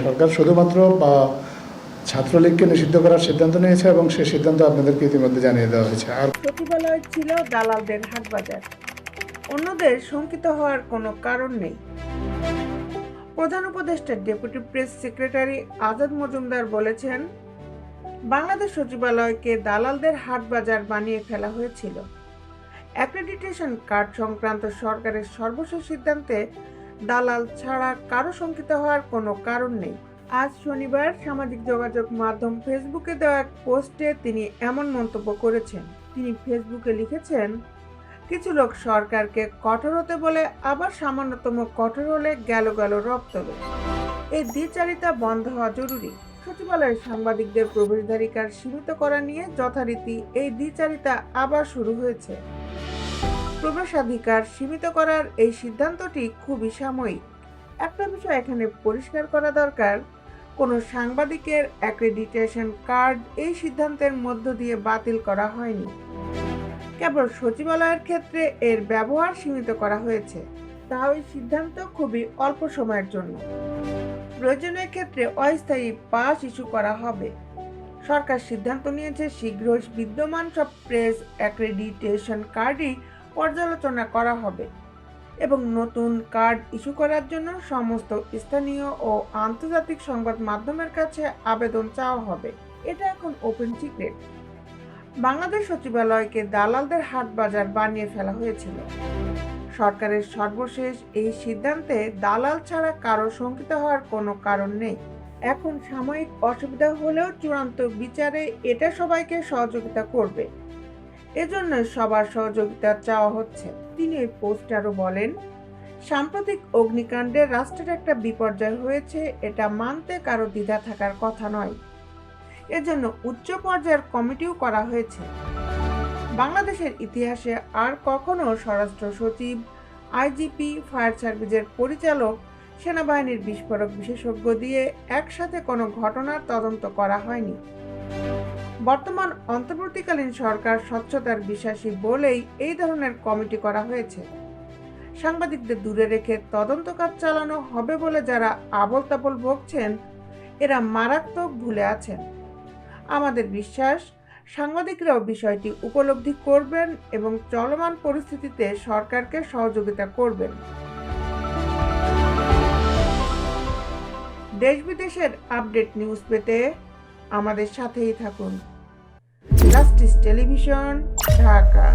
সরকার শুধুমাত্র ছাত্রলীগকে নিষিদ্ধ করার সিদ্ধান্ত নিয়েছে এবং সেই সিদ্ধান্ত আপনাদেরকে ইতিমধ্যে জানিয়ে দেওয়া হয়েছে। আর সচিবালয় ছিল দালালদের হাটবাজার, অন্যদের শঙ্কিত হওয়ার কোনো কারণ নেই। প্রধান উপদেষ্টার deputy press secretary Azad Majumdar বলেছেন, বাংলাদেশ সচিবালয়কে দালালদের হাটবাজার বানিয়ে ফেলা হয়েছিল। অ্যাক্রেডিটেশন কার্ড সংক্রান্ত সরকারের সর্বশেষ সিদ্ধান্তে দালাল ছাড়া কারো শঙ্কিত হওয়ার কোনো কারণ নেই। আজ শনিবার সামাজিক যোগাযোগ মাধ্যম ফেসবুকে দেওয়া এক পোস্টে তিনি এমন মন্তব্য করেছেন। তিনি ফেসবুকে লিখেছেন, কিছু লোক সরকারকে কঠোর হতে বলে আবার সামান্যতম কঠোর হলে গেল রপ্তবে। এই দ্বিচারিতা বন্ধ হওয়া জরুরি। সচিবালয়ের সাংবাদিকদের প্রবেশাধিকার সীমিত করা নিয়ে যথারীতি এই দ্বিচারিতা আবার শুরু হয়েছে। প্রবেশাধিকার সীমিত করার এই সিদ্ধান্তটি খুবই সাময়িক। একটা বিষয় এখানে পরিষ্কার করা দরকার, কোনো সাংবাদিকের অ্যাক্রেডিটেশন কার্ড এই সিদ্ধান্তের মধ্য দিয়ে বাতিল করা হয়নি। কেবল সচিবালয়ের ক্ষেত্রে এর ব্যবহার সীমিত করা হয়েছে, তাও এই সিদ্ধান্ত খুবই অল্প সময়ের জন্য। প্রয়োজনীয় ক্ষেত্রে অস্থায়ী পাস ইস্যু করা হবে। সরকার সিদ্ধান্ত নিয়েছে শীঘ্রই বিদ্যমান সব প্রেস অ্যাক্রেডিটেশন কার্ডই পর্যালোচনা করা হবে এবং নতুন কার্ড ইস্যু করার জন্য সমস্ত স্থানীয় ও আন্তর্জাতিক সংবাদ মাধ্যমের কাছে আবেদন চাওয়া হবে। এটা এখন ওপেন সিক্রেট। বাংলাদেশ সচিবালয়কে দালালদের হাটবাজার বানিয়ে ফেলা হয়েছিল। সরকারের সর্বশেষ এই সিদ্ধান্তে দালাল ছাড়া কারো শঙ্কিত হওয়ার কোনো কারণ নেই। এখন সাময়িক অসুবিধা হলেও চূড়ান্ত বিচারে এটা সবাইকে সহযোগিতা করবে, এজন্য সবার সহযোগিতা চাওয়া হচ্ছে। তিনি এই পোস্টে আরও বলেন, সাম্প্রতিক অগ্নিকাণ্ডে রাষ্ট্রের একটা বিপর্যয় হয়েছে, এটা মানতে কারো দ্বিধা থাকার কথা নয়। এজন্য উচ্চ পর্যায়ের কমিটিও করা হয়েছে। বাংলাদেশের ইতিহাসে আর কখনো স্বরাষ্ট্র সচিব, আইজিপি, ফায়ার সার্ভিসের পরিচালক, সেনাবাহিনীর বিস্ফোরক বিশেষজ্ঞ দিয়ে একসাথে কোনো ঘটনার তদন্ত করা হয়নি। বর্তমান অন্তর্বর্তীকালীন সরকার স্বচ্ছতার বিশ্বাসী বলেই এই ধরনের কমিটি করা হয়েছে। সাংবাদিকদের দূরে রেখে তদন্ত কাজ চালানো হবে বলে যারা আবোল তাবোল বকছেন, এরা মারাত্মক ভুলে আছেন। আমাদের বিশ্বাস, সাংবাদিকরাও বিষয়টি উপলব্ধি করবেন এবং চলমান পরিস্থিতিতে সরকারকে সহযোগিতা করবেন। দেশ বিদেশের আপডেট নিউজ পেতে আমাদের সাথেই থাকুন। Justice television, Dhaka.